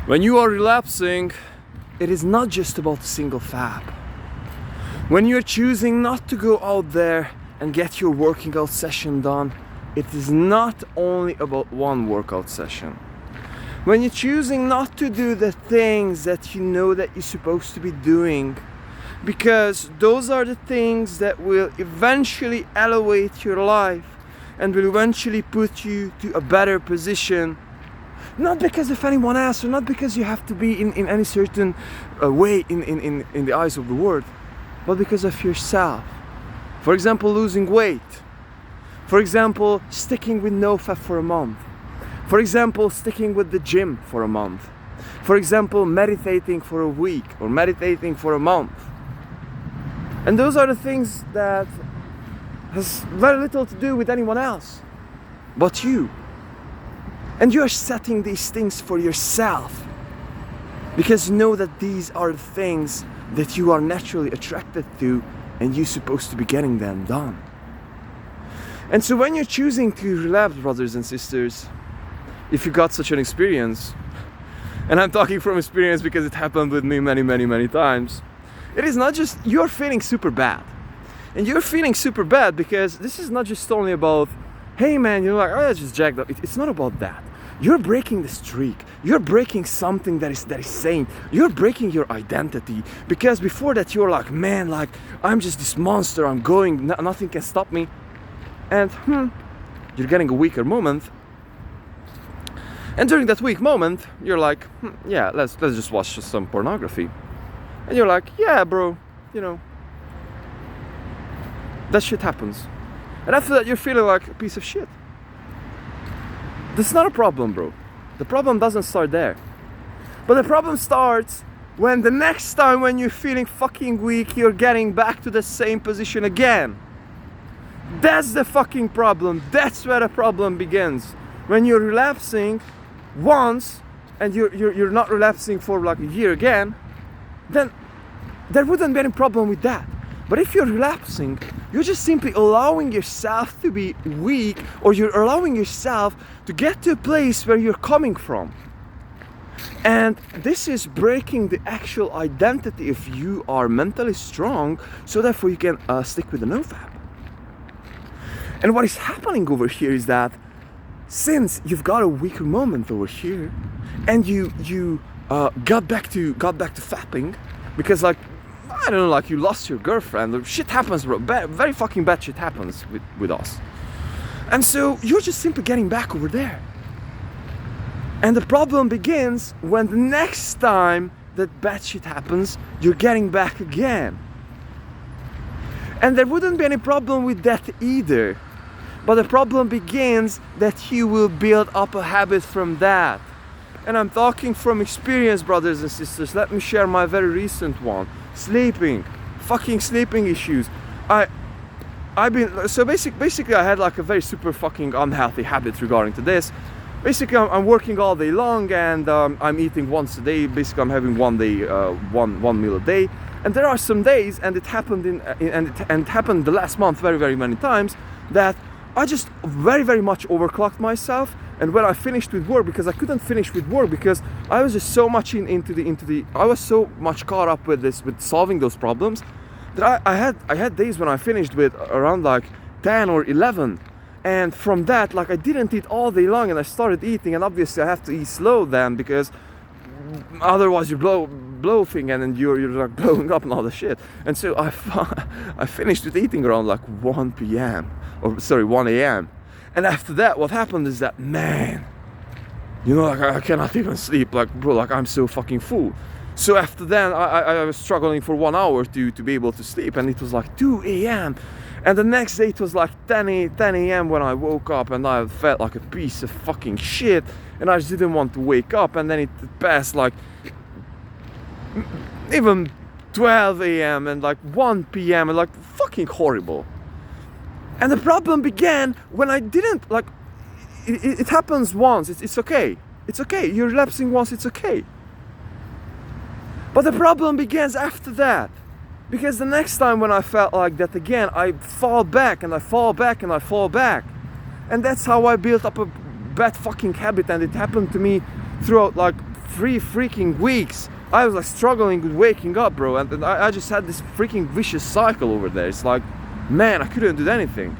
When you are relapsing, it is not just about a single fab. When you're choosing not to go out there and get your working out session done, it is not only about one workout session. When you're choosing not to do the things that you know that you're supposed to be doing, because those are the things that will eventually elevate your life and will eventually put you to a better position. Not because of anyone else, or not because you have to be in any certain way in the eyes of the world, but because of yourself. For example, losing weight. For example, sticking with Nofap for a month. For example, sticking with the gym for a month. For example, meditating for a week or meditating for a month. And those are the things that has very little to do with anyone else but you. And you are setting these things for yourself because you know that these are the things that you are naturally attracted to and you're supposed to be getting them done. And so when you're choosing to relapse, brothers and sisters, if you got such an experience, and I'm talking from experience because it happened with me many times, it is not just you're feeling super bad. And you're feeling super bad because this is not just only about, hey man, you're like, oh, I just jacked up. It's not about that. You're breaking the streak. You're breaking something that is sane. You're breaking your identity. Because before that you're like, man, like, I'm just this monster. I'm going, nothing can stop me. And you're getting a weaker moment. And during that weak moment, you're like, yeah, let's just watch some pornography. And you're like, yeah, bro, you know, that shit happens. And after that, you're feeling like a piece of shit. That's not a problem, bro. The problem doesn't start there. But the problem starts when the next time when you're feeling fucking weak, you're getting back to the same position again. That's the fucking problem. That's where the problem begins. When you're relapsing once and you're not relapsing for like a year again, then there wouldn't be any problem with that. But if you're relapsing, you're just simply allowing yourself to be weak, or you're allowing yourself to get to a place where you're coming from. And this is breaking the actual identity if you are mentally strong, so therefore you can stick with the Nofap. And what is happening over here is that since you've got a weaker moment over here, and you got back to fapping, because like, I don't know, like you lost your girlfriend, shit happens, bro. Very fucking bad shit happens with us. And so you're just simply getting back over there. And the problem begins when the next time that bad shit happens, you're getting back again. And there wouldn't be any problem with that either. But the problem begins that you will build up a habit from that. And I'm talking from experience, brothers and sisters. Let me share my very recent one. Sleeping, fucking sleeping issues. Basically I had like a very super fucking unhealthy habit regarding to this. Basically I'm working all day long and I'm eating once a day. Basically I'm having one meal a day. And there are some days, and it happened it happened the last month very many times, that I just very much overclocked myself. And when I finished with work, because I couldn't finish with work because I was just so much I was so much caught up with solving those problems, that I had days when I finished with around like 10 or 11. And from that, like, I didn't eat all day long, and I started eating, and obviously I have to eat slow then, because otherwise you bloating and then you're like blowing up and all the shit. And so I finished with eating around like 1 a.m. And after that, what happened is that, man, you know, like I cannot even sleep, like, bro, like I'm so fucking full. So after that, I was struggling for 1 hour to be able to sleep, and it was like 2 a.m. And the next day it was like 10 a.m. when I woke up, and I felt like a piece of fucking shit, and I just didn't want to wake up. And then it passed like even 12 a.m. and like 1 p.m. and like fucking horrible. And the problem began when I didn't, like, it happens once, it's okay. It's okay, you're relapsing once, it's okay. But the problem begins after that. Because the next time when I felt like that again, I fall back and I fall back and I fall back. And that's how I built up a bad fucking habit, and it happened to me throughout like 3 freaking weeks, I was like struggling with waking up, bro, and I just had this freaking vicious cycle over there. It's like, man, I couldn't do anything.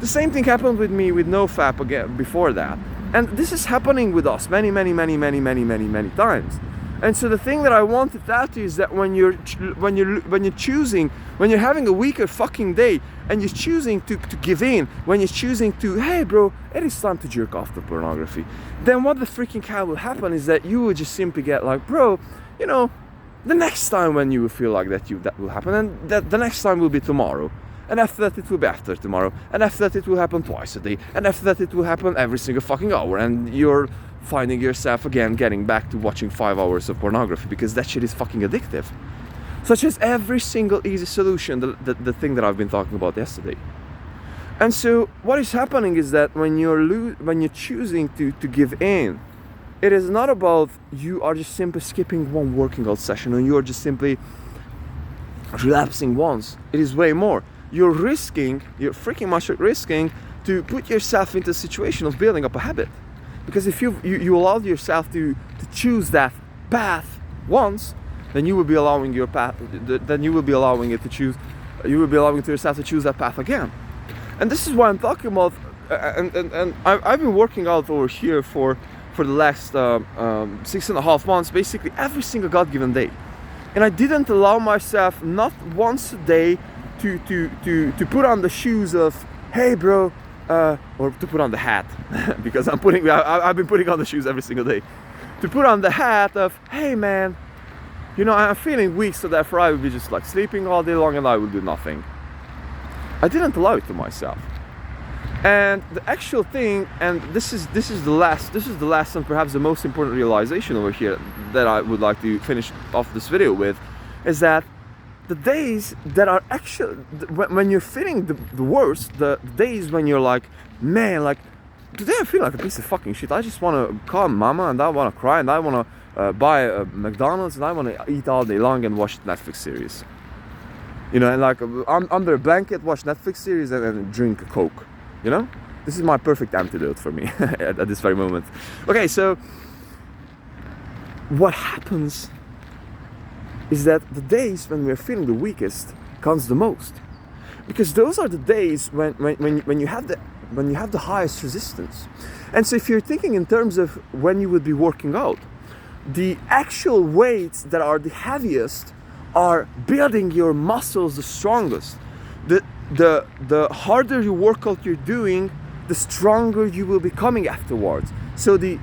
The same thing happened with me with Nofap again before that, and this is happening with us many times. And so the thing that I wanted to add to you is that when you're having a weaker fucking day and you're choosing to give in, when you're choosing to, hey bro, it is time to jerk off to pornography, then what the freaking hell will happen is that you will just simply get like, bro, you know, the next time when you will feel like that will happen, and that the next time will be tomorrow. And after that it will be after tomorrow, and after that it will happen twice a day, and after that it will happen every single fucking hour, and you're finding yourself again getting back to watching 5 hours of pornography because that shit is fucking addictive. Such as every single easy solution, the thing that I've been talking about yesterday. And so what is happening is that when you're choosing to give in, it is not about you are just simply skipping one working out session and you are just simply relapsing once. It is way more. You're freaking much risking to put yourself into a situation of building up a habit. Because if you allow yourself to choose that path once, then you will be allowing your path. Then you will be allowing it to choose. You will be allowing to yourself to choose that path again. And this is why I'm talking about. And I've been working out over here for the last 6.5 months, basically every single God-given day. And I didn't allow myself not once a day to put on the shoes of, hey bro. Or to put on the hat, because I've been putting on the shoes every single day. To put on the hat of, hey man, you know, I'm feeling weak, so therefore I will be just like sleeping all day long and I will do nothing. I didn't allow it to myself. And the actual thing, and this is the last and perhaps the most important realization over here that I would like to finish off this video with, is that the days that are actually, when you're feeling the worst, the days when you're like, man, like, today I feel like a piece of fucking shit. I just want to call mama and I want to cry and I want to buy a McDonald's and I want to eat all day long and watch Netflix series. You know, and like, I'm under a blanket, watch Netflix series and drink a Coke. You know? This is my perfect antidote for me at this very moment. Okay, so what happens is that the days when we're feeling the weakest counts the most, because those are the days when you have the highest resistance. And so if you're thinking in terms of when you would be working out, the actual weights that are the heaviest are building your muscles the strongest. The harder you workout you're doing, the stronger you will be coming afterwards. So the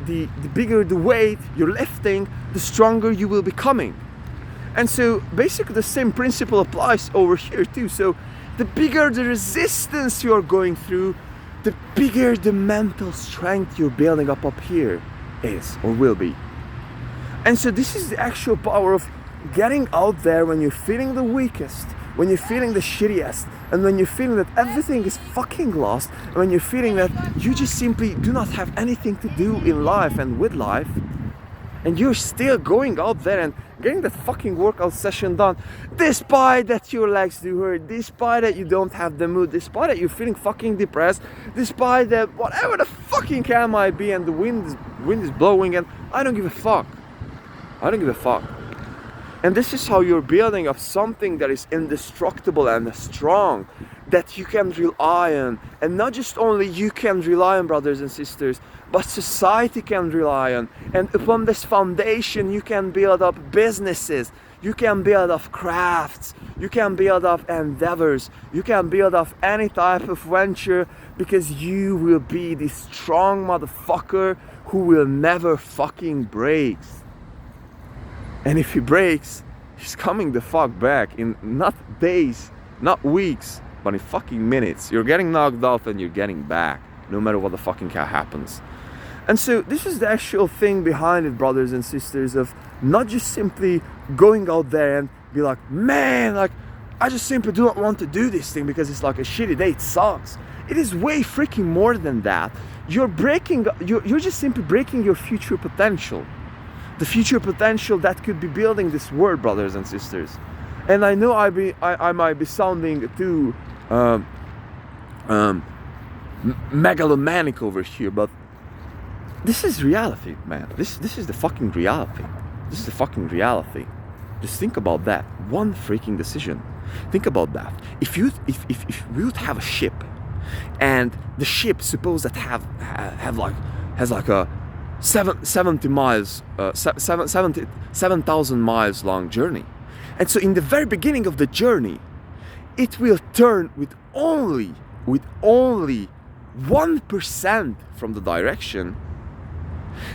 bigger the weight you're lifting, the stronger you will be coming. And so basically the same principle applies over here too. So the bigger the resistance you're going through, the bigger the mental strength you're building up here is or will be. And so this is the actual power of getting out there when you're feeling the weakest, when you're feeling the shittiest, and when you're feeling that everything is fucking lost, and when you're feeling that you just simply do not have anything to do in life and with life, and you're still going out there and getting that fucking workout session done, despite that your legs do hurt, despite that you don't have the mood, despite that you're feeling fucking depressed, despite that whatever the fucking hell might be, and the wind is blowing, and I don't give a fuck. I don't give a fuck. And this is how you're building up something that is indestructible and strong, that you can rely on. And not just only you can rely on, brothers and sisters, but society can rely on. And upon this foundation you can build up businesses, you can build up crafts, you can build up endeavors, you can build up any type of venture, because you will be the strong motherfucker who will never fucking break. And if he breaks, he's coming the fuck back in not days, not weeks, but in fucking minutes. You're getting knocked out and you're getting back, no matter what the fucking hell happens. And so this is the actual thing behind it, brothers and sisters, of not just simply going out there and be like, man, like, I just simply do not want to do this thing because it's like a shitty day, it sucks. It is way freaking more than that. You're just simply breaking your future potential. The future potential that could be building this world, brothers and sisters. And I know I might be sounding too megalomaniac over here, but This is reality, man. This is the fucking reality. This is the fucking reality. Just think about that. One freaking decision. Think about that. If we would have a ship, and the ship, suppose that has like a 70 miles, 7,000 miles long journey, and so in the very beginning of the journey, it will turn with only 1% from the direction,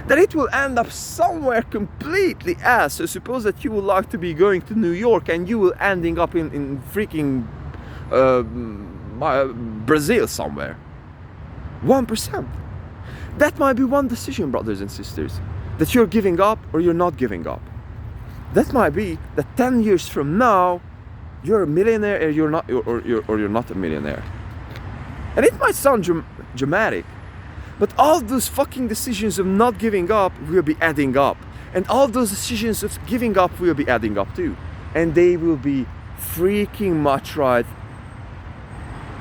then it will end up somewhere completely else. So suppose that you would like to be going to New York and you will ending up in freaking Brazil somewhere. 1%. That might be one decision, brothers and sisters, that you're giving up or you're not giving up. That might be that 10 years from now you're a millionaire or you're not, or you're not a millionaire. And it might sound dramatic, but all those fucking decisions of not giving up will be adding up. And all those decisions of giving up will be adding up too. And they will be freaking much right.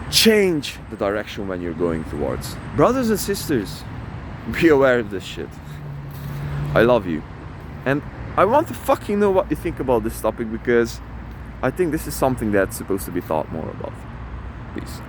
Change the direction when you're going towards. Brothers and sisters, be aware of this shit. I love you. And I want to fucking know what you think about this topic, because I think this is something that's supposed to be thought more about. Peace.